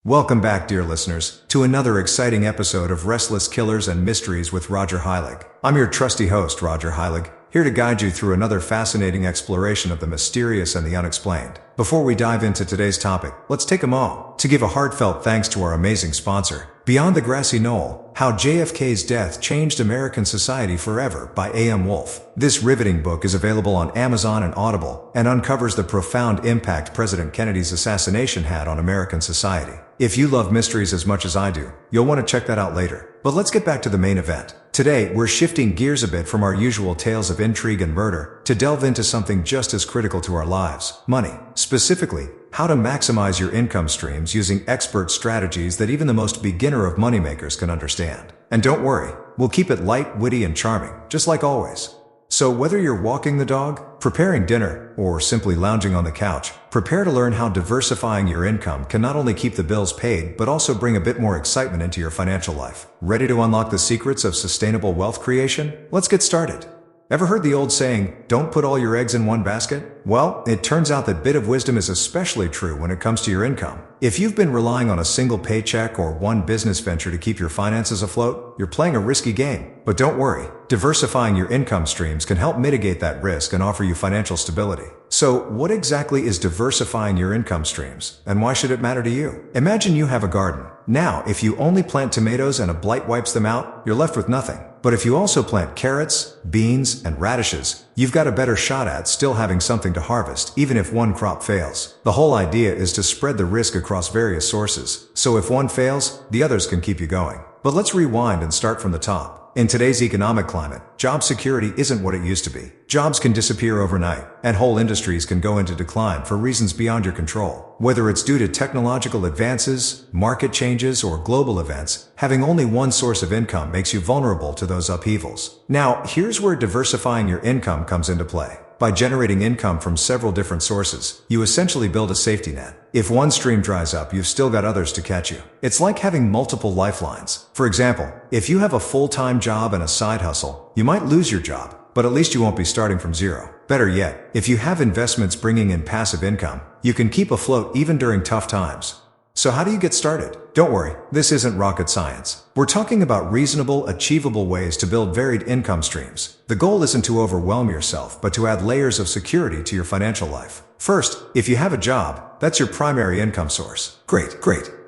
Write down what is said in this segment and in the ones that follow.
Welcome back, dear listeners, to another exciting episode of Restless Killers and Mysteries with Roger Heilig. I'm your trusty host, Roger Heilig, here to guide you through another fascinating exploration of the mysterious and the unexplained. Before we dive into today's topic, let's take a moment to give a heartfelt thanks to our amazing sponsor, Beyond the Grassy Knoll: How JFK's Death Changed American Society Forever by A.M. Wolfe. This riveting book is available on Amazon and Audible and uncovers the profound impact President Kennedy's assassination had on American society. If you love mysteries as much as I do, you'll want to check that out later. But let's get back to the main event. Today, we're shifting gears a bit from our usual tales of intrigue and murder to delve into something just as critical to our lives: money. Specifically, how to maximize your income streams using expert strategies that even the most beginner of moneymakers can understand. And don't worry, we'll keep it light, witty, and charming, just like always. So whether you're walking the dog, preparing dinner, or simply lounging on the couch, prepare to learn how diversifying your income can not only keep the bills paid but also bring a bit more excitement into your financial life. Ready to unlock the secrets of sustainable wealth creation? Let's get started. Ever heard the old saying, don't put all your eggs in one basket? Well, it turns out that bit of wisdom is especially true when it comes to your income. If you've been relying on a single paycheck or one business venture to keep your finances afloat, you're playing a risky game. But don't worry, diversifying your income streams can help mitigate that risk and offer you financial stability. So, what exactly is diversifying your income streams, and why should it matter to you? Imagine you have a garden. Now, if you only plant tomatoes and a blight wipes them out, you're left with nothing. But if you also plant carrots, beans, and radishes, you've got a better shot at still having something to harvest, even if one crop fails. The whole idea is to spread the risk across various sources, so if one fails, the others can keep you going. But let's rewind and start from the top. In today's economic climate, job security isn't what it used to be. Jobs can disappear overnight, and whole industries can go into decline for reasons beyond your control. Whether it's due to technological advances, market changes, or global events, having only one source of income makes you vulnerable to those upheavals. Now, here's where diversifying your income comes into play. By generating income from several different sources, you essentially build a safety net. If one stream dries up, you've still got others to catch you. It's like having multiple lifelines. For example, if you have a full-time job and a side hustle, you might lose your job, but at least you won't be starting from zero. Better yet, if you have investments bringing in passive income, you can keep afloat even during tough times. So how do you get started? Don't worry, this isn't rocket science. We're talking about reasonable, achievable ways to build varied income streams. The goal isn't to overwhelm yourself, but to add layers of security to your financial life. First, if you have a job, that's your primary income source. Great.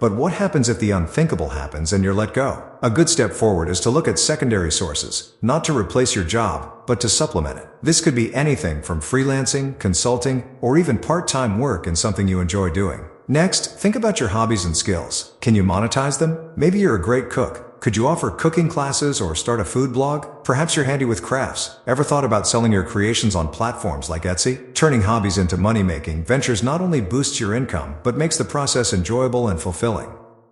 But what happens if the unthinkable happens and you're let go? A good step forward is to look at secondary sources, not to replace your job, but to supplement it. This could be anything from freelancing, consulting, or even part-time work in something you enjoy doing. Next, think about your hobbies and skills. Can you monetize them? Maybe you're a great cook. Could you offer cooking classes or start a food blog? Perhaps you're handy with crafts. Ever thought about selling your creations on platforms like Etsy? Turning hobbies into money-making ventures not only boosts your income, but makes the process enjoyable and fulfilling.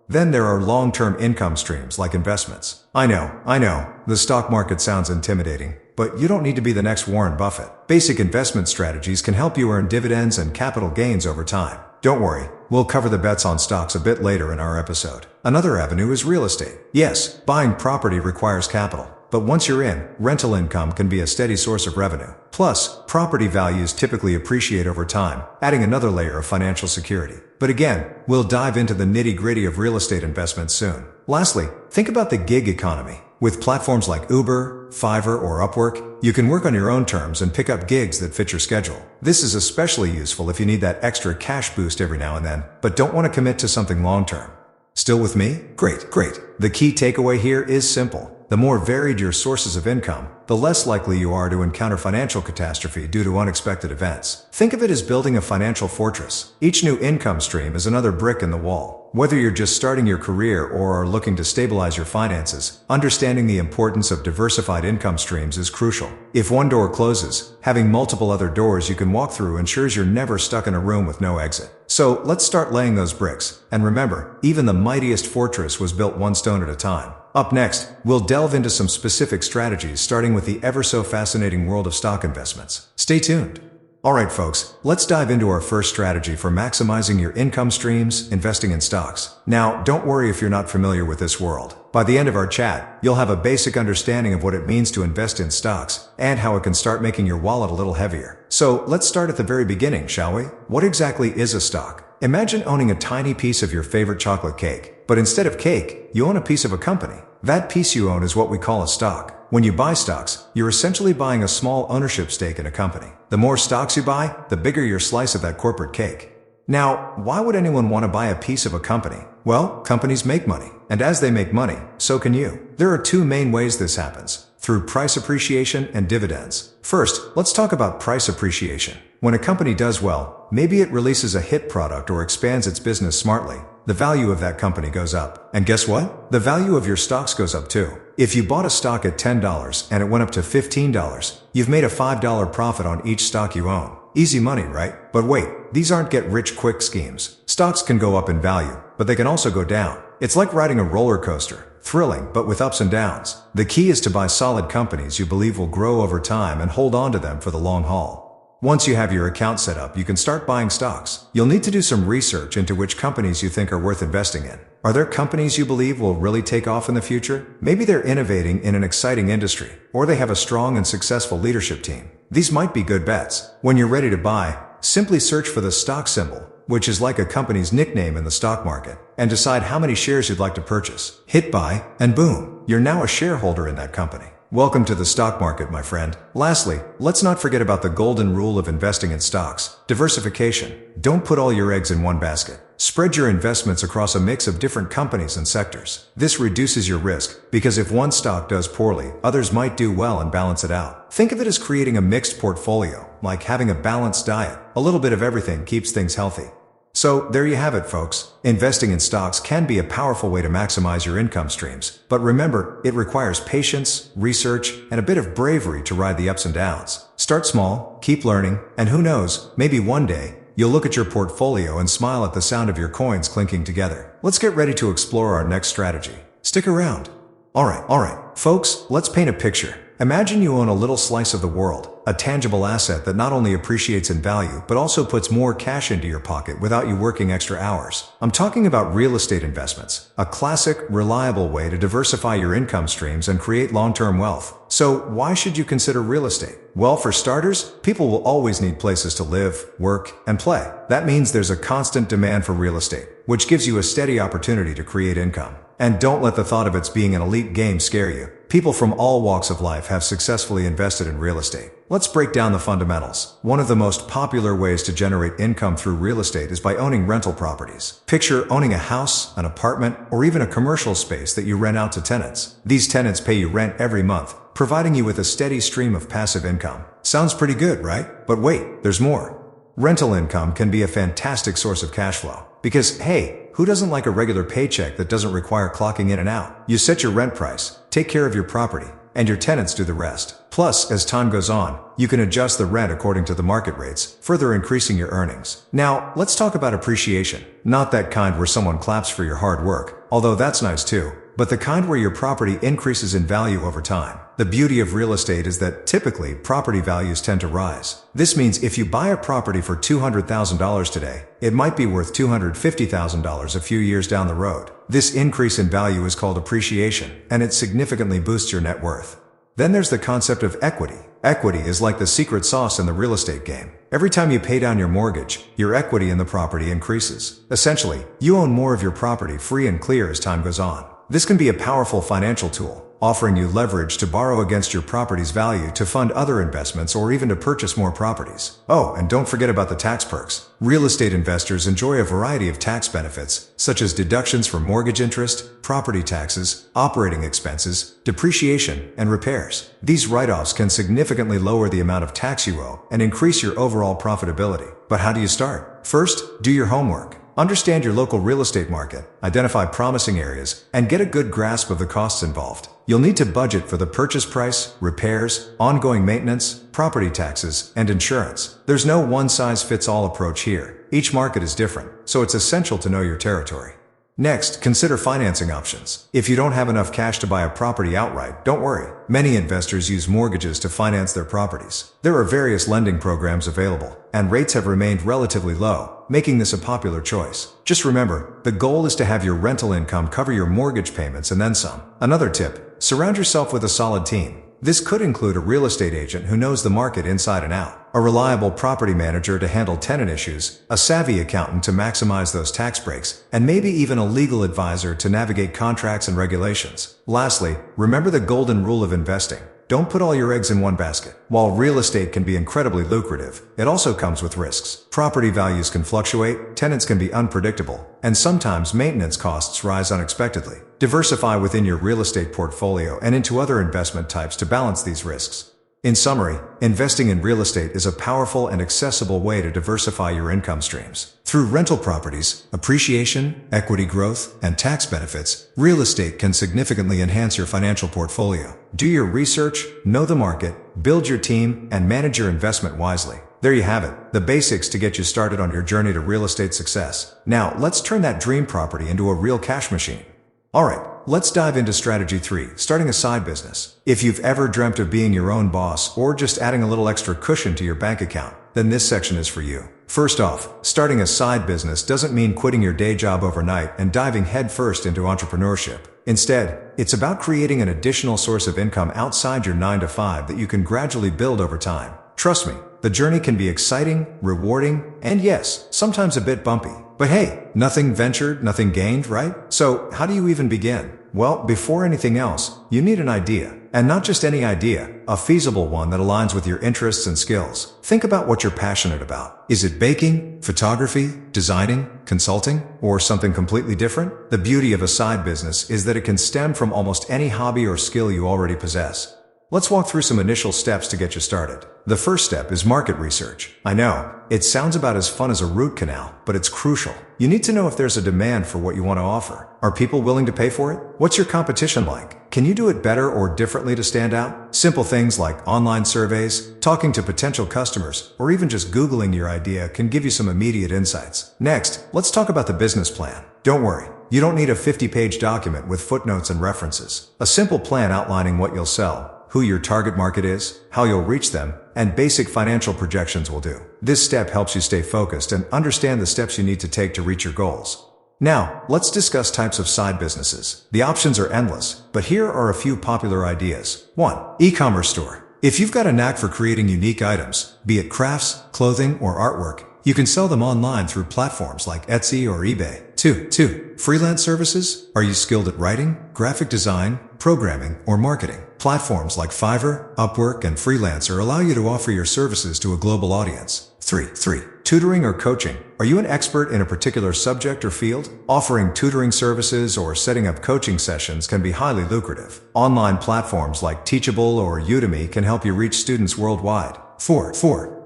Then there are long-term income streams like investments. I know, the stock market sounds intimidating, but you don't need to be the next Warren Buffett. Basic investment strategies can help you earn dividends and capital gains over time. Don't worry, we'll cover the bets on stocks a bit later in our episode. Another avenue is real estate. Yes, buying property requires capital, but once you're in, rental income can be a steady source of revenue. Plus, property values typically appreciate over time, adding another layer of financial security. But again, we'll dive into the nitty-gritty of real estate investments soon. Lastly, think about the gig economy. With platforms like Uber, Fiverr, or Upwork, you can work on your own terms and pick up gigs that fit your schedule. This is especially useful if you need that extra cash boost every now and then, but don't want to commit to something long-term. Still with me? Great. The key takeaway here is simple. The more varied your sources of income, the less likely you are to encounter financial catastrophe due to unexpected events. Think of it as building a financial fortress. Each new income stream is another brick in the wall. Whether you're just starting your career or are looking to stabilize your finances, understanding the importance of diversified income streams is crucial. If one door closes, having multiple other doors you can walk through ensures you're never stuck in a room with no exit. So let's start laying those bricks. And remember, even the mightiest fortress was built one stone at a time. Up next, we'll delve into some specific strategies, starting with the ever-so-fascinating world of stock investments. Stay tuned. Alright folks, let's dive into our first strategy for maximizing your income streams: investing in stocks. Now, don't worry if you're not familiar with this world. By the end of our chat, you'll have a basic understanding of what it means to invest in stocks, and how it can start making your wallet a little heavier. So, let's start at the very beginning, shall we? What exactly is a stock? Imagine owning a tiny piece of your favorite chocolate cake, but instead of cake, you own a piece of a company. That piece you own is what we call a stock. When you buy stocks, you're essentially buying a small ownership stake in a company. The more stocks you buy, the bigger your slice of that corporate cake. Now, why would anyone want to buy a piece of a company? Well, companies make money, and as they make money, so can you. There are two main ways this happens: through price appreciation and dividends. First, let's talk about price appreciation. When a company does well, maybe it releases a hit product or expands its business smartly, the value of that company goes up. And guess what? The value of your stocks goes up too. If you bought a stock at $10 and it went up to $15, you've made a $5 profit on each stock you own. Easy money, right? But wait, these aren't get-rich-quick schemes. Stocks can go up in value, but they can also go down. It's like riding a roller coaster, thrilling, but with ups and downs. The key is to buy solid companies you believe will grow over time and hold on to them for the long haul. Once you have your account set up, you can start buying stocks. You'll need to do some research into which companies you think are worth investing in. Are there companies you believe will really take off in the future? Maybe they're innovating in an exciting industry, or they have a strong and successful leadership team. These might be good bets. When you're ready to buy, simply search for the stock symbol, which is like a company's nickname in the stock market, and decide how many shares you'd like to purchase. Hit buy, and boom, you're now a shareholder in that company. Welcome to the stock market, my friend. Lastly, let's not forget about the golden rule of investing in stocks: diversification. Don't put all your eggs in one basket. Spread your investments across a mix of different companies and sectors. This reduces your risk, because if one stock does poorly, others might do well and balance it out. Think of it as creating a mixed portfolio, like having a balanced diet. A little bit of everything keeps things healthy. So, there you have it, folks. Investing in stocks can be a powerful way to maximize your income streams. But remember, it requires patience, research, and a bit of bravery to ride the ups and downs. Start small, keep learning, and who knows, maybe one day, you'll look at your portfolio and smile at the sound of your coins clinking together. Let's get ready to explore our next strategy. Stick around. Alright, folks, let's paint a picture. Imagine you own a little slice of the world, a tangible asset that not only appreciates in value but also puts more cash into your pocket without you working extra hours. I'm talking about real estate investments, a classic, reliable way to diversify your income streams and create long-term wealth. So, why should you consider real estate? Well, for starters, people will always need places to live, work, and play. That means there's a constant demand for real estate, which gives you a steady opportunity to create income. And don't let the thought of it being an elite game scare you. People from all walks of life have successfully invested in real estate. Let's break down the fundamentals. One of the most popular ways to generate income through real estate is by owning rental properties. Picture owning a house, an apartment, or even a commercial space that you rent out to tenants. These tenants pay you rent every month, providing you with a steady stream of passive income. Sounds pretty good, right? But wait, there's more. Rental income can be a fantastic source of cash flow. Because, hey, who doesn't like a regular paycheck that doesn't require clocking in and out? You set your rent price, take care of your property, and your tenants do the rest. Plus, as time goes on, you can adjust the rent according to the market rates, further increasing your earnings. Now, let's talk about appreciation. Not that kind where someone claps for your hard work, although that's nice too, but the kind where your property increases in value over time. The beauty of real estate is that typically property values tend to rise. This means if you buy a property for $200,000 today, it might be worth $250,000 a few years down the road. This increase in value is called appreciation, and it significantly boosts your net worth. Then there's the concept of equity. Equity is like the secret sauce in the real estate game. Every time you pay down your mortgage, your equity in the property increases. Essentially, you own more of your property free and clear as time goes on. This can be a powerful financial tool, offering you leverage to borrow against your property's value to fund other investments or even to purchase more properties. Oh, and don't forget about the tax perks. Real estate investors enjoy a variety of tax benefits, such as deductions for mortgage interest, property taxes, operating expenses, depreciation, and repairs. These write-offs can significantly lower the amount of tax you owe and increase your overall profitability. But how do you start? First, do your homework. Understand your local real estate market, identify promising areas, and get a good grasp of the costs involved. You'll need to budget for the purchase price, repairs, ongoing maintenance, property taxes, and insurance. There's no one-size-fits-all approach here. Each market is different, so it's essential to know your territory. Next, consider financing options. If you don't have enough cash to buy a property outright, don't worry. Many investors use mortgages to finance their properties. There are various lending programs available, and rates have remained relatively low, making this a popular choice. Just remember, the goal is to have your rental income cover your mortgage payments and then some. Another tip: surround yourself with a solid team. This could include a real estate agent who knows the market inside and out, a reliable property manager to handle tenant issues, a savvy accountant to maximize those tax breaks, and maybe even a legal advisor to navigate contracts and regulations. Lastly, remember the golden rule of investing. Don't put all your eggs in one basket. While real estate can be incredibly lucrative, it also comes with risks. Property values can fluctuate, tenants can be unpredictable, and sometimes maintenance costs rise unexpectedly. Diversify within your real estate portfolio and into other investment types to balance these risks. In summary, investing in real estate is a powerful and accessible way to diversify your income streams. Through rental properties, appreciation, equity growth, and tax benefits, real estate can significantly enhance your financial portfolio. Do your research, know the market, build your team, and manage your investment wisely. There you have it, the basics to get you started on your journey to real estate success. Now, let's turn that dream property into a real cash machine. Alright, let's dive into strategy 3, starting a side business. If you've ever dreamt of being your own boss or just adding a little extra cushion to your bank account, then this section is for you. First off, starting a side business doesn't mean quitting your day job overnight and diving headfirst into entrepreneurship. Instead, it's about creating an additional source of income outside your 9-to-5 that you can gradually build over time. Trust me, the journey can be exciting, rewarding, and yes, sometimes a bit bumpy. But hey, nothing ventured, nothing gained, right? So how do you even begin? Well, before anything else, you need an idea. And not just any idea, a feasible one that aligns with your interests and skills. Think about what you're passionate about. Is it baking, photography, designing, consulting, or something completely different? The beauty of a side business is that it can stem from almost any hobby or skill you already possess. Let's walk through some initial steps to get you started. The first step is market research. I know, it sounds about as fun as a root canal, but it's crucial. You need to know if there's a demand for what you want to offer. Are people willing to pay for it? What's your competition like? Can you do it better or differently to stand out? Simple things like online surveys, talking to potential customers, or even just Googling your idea can give you some immediate insights. Next, let's talk about the business plan. Don't worry, you don't need a 50-page document with footnotes and references. A simple plan outlining what you'll sell, who your target market is, how you'll reach them, and basic financial projections will do. This step helps you stay focused and understand the steps you need to take to reach your goals. Now, let's discuss types of side businesses. The options are endless, but here are a few popular ideas. 1. E-commerce store. If you've got a knack for creating unique items, be it crafts, clothing, or artwork, you can sell them online through platforms like Etsy or eBay. 2. Freelance services. Are you skilled at writing, graphic design, programming, or marketing? Platforms like Fiverr, Upwork, and Freelancer allow you to offer your services to a global audience. 3. Tutoring or coaching. Are you an expert in a particular subject or field? Offering tutoring services or setting up coaching sessions can be highly lucrative. Online platforms like Teachable or Udemy can help you reach students worldwide. 4.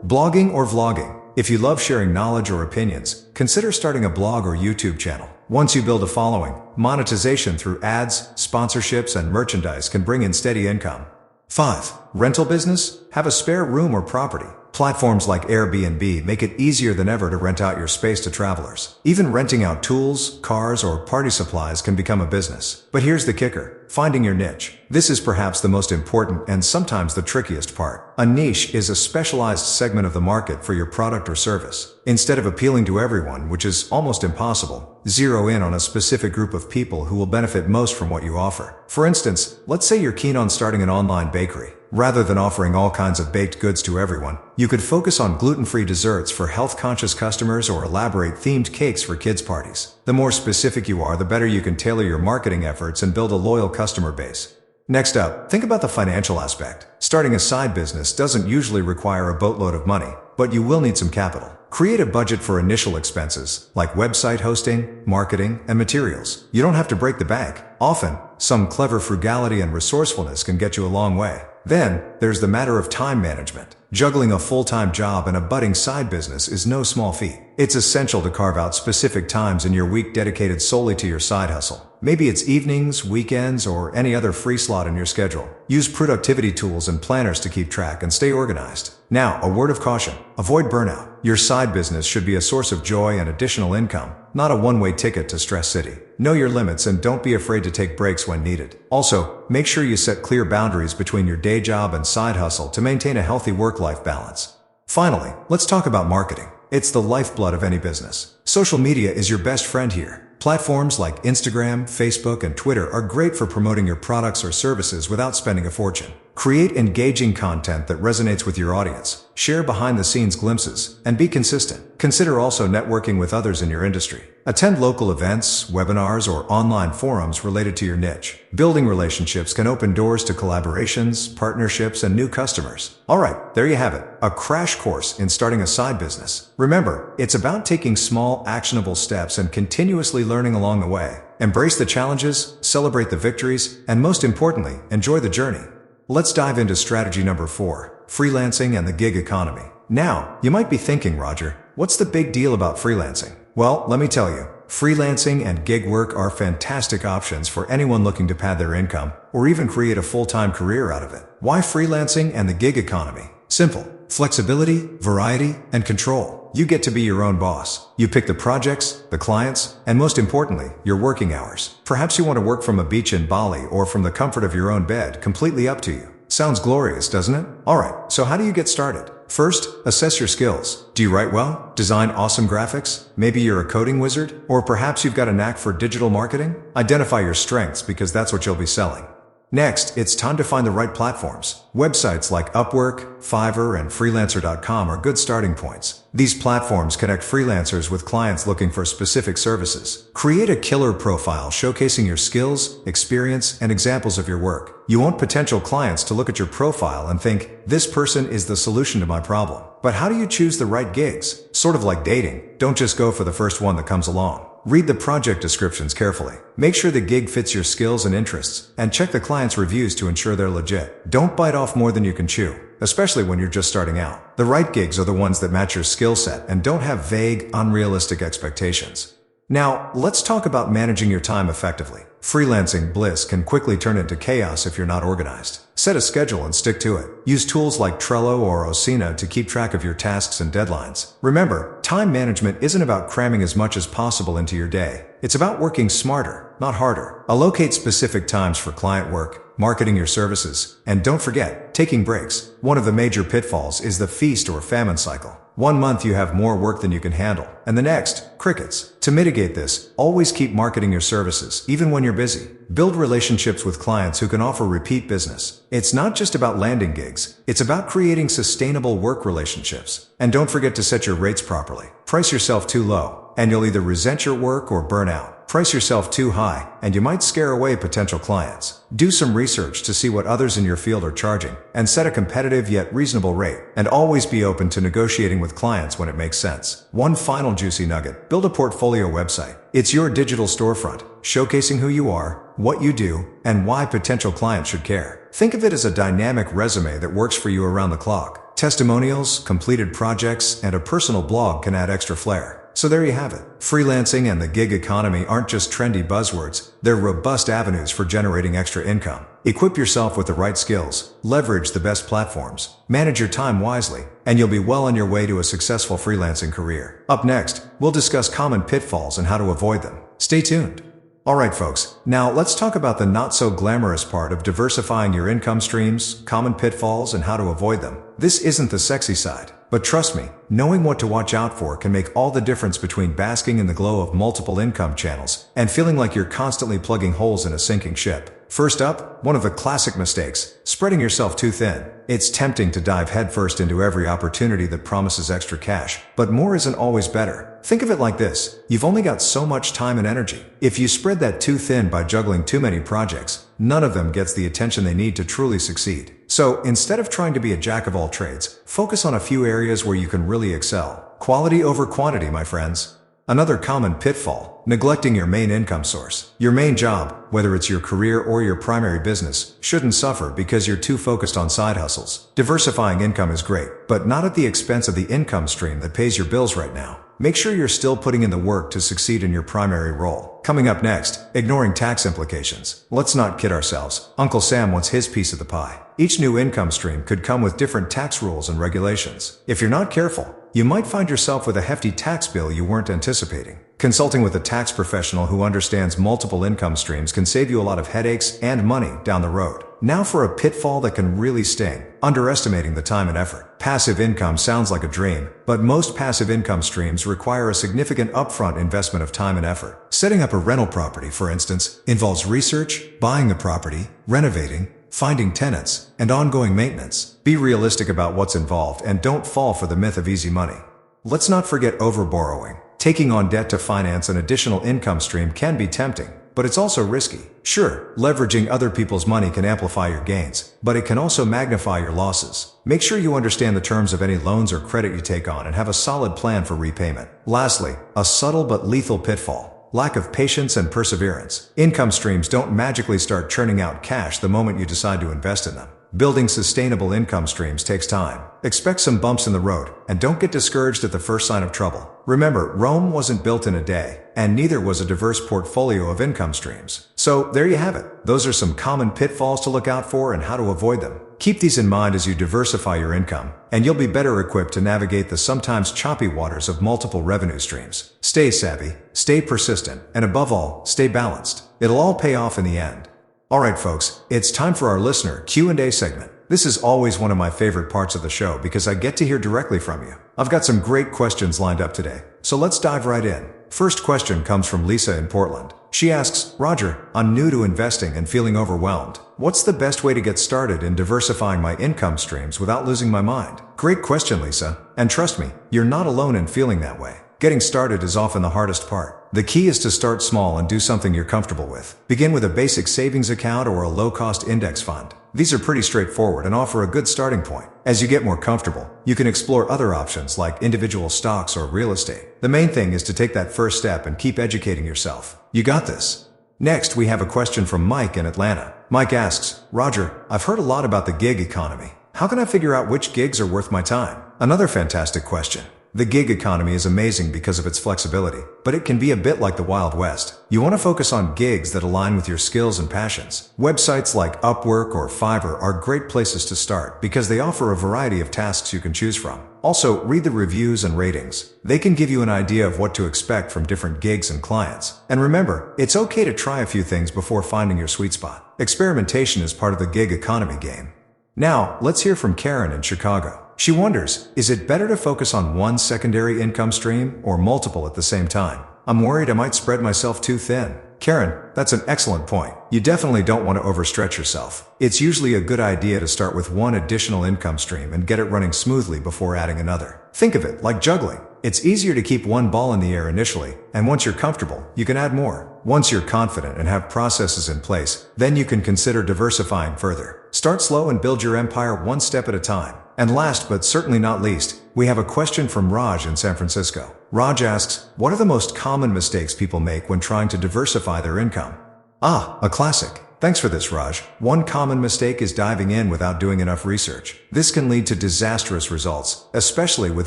Blogging or vlogging. If you love sharing knowledge or opinions, consider starting a blog or YouTube channel. Once you build a following, monetization through ads, sponsorships, and merchandise can bring in steady income. 5. Rental business? Have a spare room or property. Platforms like Airbnb make it easier than ever to rent out your space to travelers. Even renting out tools, cars, or party supplies can become a business. But here's the kicker: finding your niche. This is perhaps the most important and sometimes the trickiest part. A niche is a specialized segment of the market for your product or service. Instead of appealing to everyone, which is almost impossible, zero in on a specific group of people who will benefit most from what you offer. For instance, let's say you're keen on starting an online bakery. Rather than offering all kinds of baked goods to everyone, you could focus on gluten-free desserts for health-conscious customers or elaborate themed cakes for kids' parties. The more specific you are, the better you can tailor your marketing efforts and build a loyal customer base. Next up, think about the financial aspect. Starting a side business doesn't usually require a boatload of money, but you will need some capital. Create a budget for initial expenses, like website hosting, marketing, and materials. You don't have to break the bank. Often, some clever frugality and resourcefulness can get you a long way. Then, there's the matter of time management. Juggling a full-time job and a budding side business is no small feat. It's essential to carve out specific times in your week dedicated solely to your side hustle. Maybe it's evenings, weekends, or any other free slot in your schedule. Use productivity tools and planners to keep track and stay organized. Now, a word of caution. Avoid burnout. Your side business should be a source of joy and additional income, not a one-way ticket to Stress City. Know your limits and don't be afraid to take breaks when needed. Also, make sure you set clear boundaries between your day job and side hustle to maintain a healthy work-life balance. Finally, let's talk about marketing. It's the lifeblood of any business. Social media is your best friend here. Platforms like Instagram, Facebook, and Twitter are great for promoting your products or services without spending a fortune. Create engaging content that resonates with your audience. Share behind-the-scenes glimpses, and be consistent. Consider also networking with others in your industry. Attend local events, webinars, or online forums related to your niche. Building relationships can open doors to collaborations, partnerships, and new customers. Alright, there you have it. A crash course in starting a side business. Remember, it's about taking small, actionable steps and continuously learning along the way. Embrace the challenges, celebrate the victories, and most importantly, enjoy the journey. Let's dive into strategy number 4, freelancing and the gig economy. Now, you might be thinking, Roger, what's the big deal about freelancing? Well, let me tell you, freelancing and gig work are fantastic options for anyone looking to pad their income or even create a full-time career out of it. Why freelancing and the gig economy? Simple. Flexibility, variety, and control. You get to be your own boss. You pick the projects, the clients, and most importantly, your working hours. Perhaps you want to work from a beach in Bali or from the comfort of your own bed, completely up to you. Sounds glorious, doesn't it? Alright, so how do you get started? First, assess your skills. Do you write well? Design awesome graphics? Maybe you're a coding wizard? Or perhaps you've got a knack for digital marketing? Identify your strengths because that's what you'll be selling. Next, it's time to find the right platforms. Websites like Upwork, Fiverr, and Freelancer.com are good starting points. These platforms connect freelancers with clients looking for specific services. Create a killer profile showcasing your skills, experience, and examples of your work. You want potential clients to look at your profile and think, this person is the solution to my problem. But how do you choose the right gigs? Sort of like dating. Don't just go for the first one that comes along. Read the project descriptions carefully. Make sure the gig fits your skills and interests, and check the client's reviews to ensure they're legit. Don't bite off more than you can chew, especially when you're just starting out. The right gigs are the ones that match your skill set and don't have vague, unrealistic expectations. Now, let's talk about managing your time effectively. Freelancing bliss can quickly turn into chaos if you're not organized. Set a schedule and stick to it. Use tools like Trello or Asana to keep track of your tasks and deadlines. Remember, time management isn't about cramming as much as possible into your day. It's about working smarter, not harder. Allocate specific times for client work, marketing your services, and don't forget, taking breaks. One of the major pitfalls is the feast or famine cycle. 1 month you have more work than you can handle, and the next, crickets. To mitigate this, always keep marketing your services, even when you're busy. Build relationships with clients who can offer repeat business. It's not just about landing gigs, it's about creating sustainable work relationships. And don't forget to set your rates properly. Price yourself too low, and you'll either resent your work or burn out. Price yourself too high, and you might scare away potential clients. Do some research to see what others in your field are charging, and set a competitive yet reasonable rate. And always be open to negotiating with clients when it makes sense. One final juicy nugget: build a portfolio website. It's your digital storefront, showcasing who you are, what you do, and why potential clients should care. Think of it as a dynamic resume that works for you around the clock. Testimonials, completed projects, and a personal blog can add extra flair. So there you have it. Freelancing and the gig economy aren't just trendy buzzwords, they're robust avenues for generating extra income. Equip yourself with the right skills, leverage the best platforms, manage your time wisely, and you'll be well on your way to a successful freelancing career. Up next, we'll discuss common pitfalls and how to avoid them. Stay tuned. Alright folks, now let's talk about the not so glamorous part of diversifying your income streams, common pitfalls, and how to avoid them. This isn't the sexy side, but trust me, knowing what to watch out for can make all the difference between basking in the glow of multiple income channels and feeling like you're constantly plugging holes in a sinking ship. First up, one of the classic mistakes: spreading yourself too thin. It's tempting to dive headfirst into every opportunity that promises extra cash, but more isn't always better. Think of it like this: you've only got so much time and energy. If you spread that too thin by juggling too many projects, none of them gets the attention they need to truly succeed. So instead of trying to be a jack of all trades, focus on a few areas where you can really excel. Quality over quantity, my friends. Another common pitfall: neglecting your main income source. Your main job, whether it's your career or your primary business, shouldn't suffer because you're too focused on side hustles. Diversifying income is great, but not at the expense of the income stream that pays your bills right now. Make sure you're still putting in the work to succeed in your primary role. Coming up next, ignoring tax implications. Let's not kid ourselves. Uncle Sam wants his piece of the pie. Each new income stream could come with different tax rules and regulations. If you're not careful, you might find yourself with a hefty tax bill you weren't anticipating. Consulting with a tax professional who understands multiple income streams can save you a lot of headaches and money down the road. Now for a pitfall that can really sting: underestimating the time and effort. Passive income sounds like a dream, but most passive income streams require a significant upfront investment of time and effort. Setting up a rental property, for instance, involves research, buying the property, renovating, finding tenants, and ongoing maintenance. Be realistic about what's involved and don't fall for the myth of easy money. Let's not forget overborrowing. Taking on debt to finance an additional income stream can be tempting, but it's also risky. Sure, leveraging other people's money can amplify your gains, but it can also magnify your losses. Make sure you understand the terms of any loans or credit you take on and have a solid plan for repayment. Lastly, a subtle but lethal pitfall: lack of patience and perseverance. Income streams don't magically start churning out cash the moment you decide to invest in them. Building sustainable income streams takes time. Expect some bumps in the road, and don't get discouraged at the first sign of trouble. Remember, Rome wasn't built in a day, and neither was a diverse portfolio of income streams. So, there you have it. Those are some common pitfalls to look out for and how to avoid them. Keep these in mind as you diversify your income, and you'll be better equipped to navigate the sometimes choppy waters of multiple revenue streams. Stay savvy, stay persistent, and above all, stay balanced. It'll all pay off in the end. Alright folks, it's time for our listener Q&A segment. This is always one of my favorite parts of the show because I get to hear directly from you. I've got some great questions lined up today, so let's dive right in. First question comes from Lisa in Portland. She asks, Roger, I'm new to investing and feeling overwhelmed. What's the best way to get started in diversifying my income streams without losing my mind? Great question, Lisa. And trust me, you're not alone in feeling that way. Getting started is often the hardest part. The key is to start small and do something you're comfortable with. Begin with a basic savings account or a low-cost index fund. These are pretty straightforward and offer a good starting point. As you get more comfortable, you can explore other options like individual stocks or real estate. The main thing is to take that first step and keep educating yourself. You got this. Next, we have a question from Mike in Atlanta. Mike asks, Roger, I've heard a lot about the gig economy. How can I figure out which gigs are worth my time? Another fantastic question. The gig economy is amazing because of its flexibility, but it can be a bit like the Wild West. You want to focus on gigs that align with your skills and passions. Websites like Upwork or Fiverr are great places to start because they offer a variety of tasks you can choose from. Also, read the reviews and ratings. They can give you an idea of what to expect from different gigs and clients. And remember, it's okay to try a few things before finding your sweet spot. Experimentation is part of the gig economy game. Now, let's hear from Karen in Chicago. She wonders, is it better to focus on one secondary income stream or multiple at the same time? I'm worried I might spread myself too thin. Karen, that's an excellent point. You definitely don't want to overstretch yourself. It's usually a good idea to start with one additional income stream and get it running smoothly before adding another. Think of it like juggling. It's easier to keep one ball in the air initially, and once you're comfortable, you can add more. Once you're confident and have processes in place, then you can consider diversifying further. Start slow and build your empire one step at a time. And last but certainly not least, we have a question from Raj in San Francisco. Raj asks, what are the most common mistakes people make when trying to diversify their income? Ah, a classic. Thanks for this, Raj. One common mistake is diving in without doing enough research. This can lead to disastrous results, especially with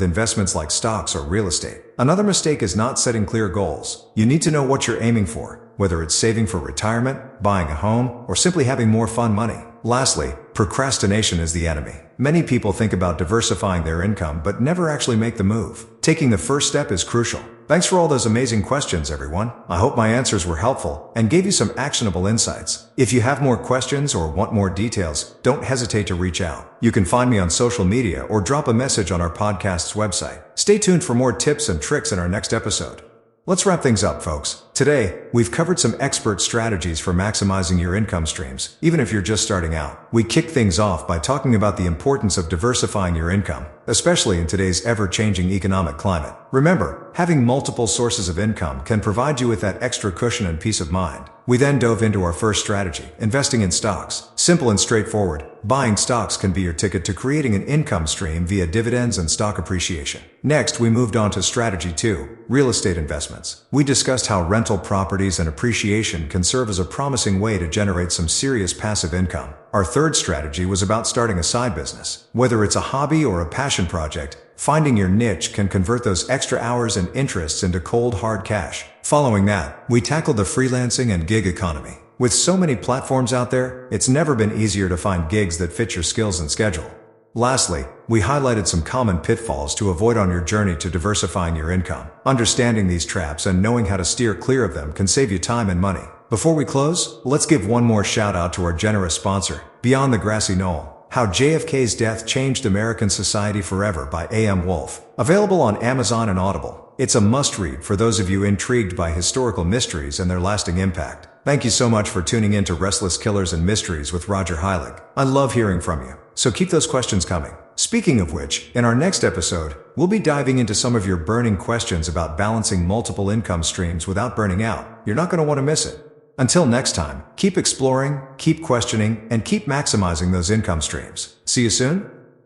investments like stocks or real estate. Another mistake is not setting clear goals. You need to know what you're aiming for, whether it's saving for retirement, buying a home, or simply having more fun money. Lastly, procrastination is the enemy. Many people think about diversifying their income but never actually make the move. Taking the first step is crucial. Thanks for all those amazing questions, everyone. I hope my answers were helpful and gave you some actionable insights. If you have more questions or want more details, don't hesitate to reach out. You can find me on social media or drop a message on our podcast's website. Stay tuned for more tips and tricks in our next episode. Let's wrap things up, folks. Today, we've covered some expert strategies for maximizing your income streams, even if you're just starting out. We kicked things off by talking about the importance of diversifying your income, especially in today's ever-changing economic climate. Remember, having multiple sources of income can provide you with that extra cushion and peace of mind. We then dove into our first strategy, investing in stocks. Simple and straightforward, buying stocks can be your ticket to creating an income stream via dividends and stock appreciation. Next, we moved on to strategy 2, real estate investments. We discussed how rental properties and appreciation can serve as a promising way to generate some serious passive income. Our third strategy was about starting a side business. Whether it's a hobby or a passion project, finding your niche can convert those extra hours and interests into cold, hard cash. Following that, we tackled the freelancing and gig economy. With so many platforms out there, it's never been easier to find gigs that fit your skills and schedule. Lastly, we highlighted some common pitfalls to avoid on your journey to diversifying your income. Understanding these traps and knowing how to steer clear of them can save you time and money. Before we close, let's give one more shout out to our generous sponsor, Beyond the Grassy Knoll: How JFK's Death Changed American Society Forever by A.M. Wolfe. Available on Amazon and Audible. It's a must-read for those of you intrigued by historical mysteries and their lasting impact. Thank you so much for tuning in to Restless Killers and Mysteries with Roger Heilig. I love hearing from you, so keep those questions coming. Speaking of which, in our next episode, we'll be diving into some of your burning questions about balancing multiple income streams without burning out. You're not going to want to miss it. Until next time, keep exploring, keep questioning, and keep maximizing those income streams. See you soon?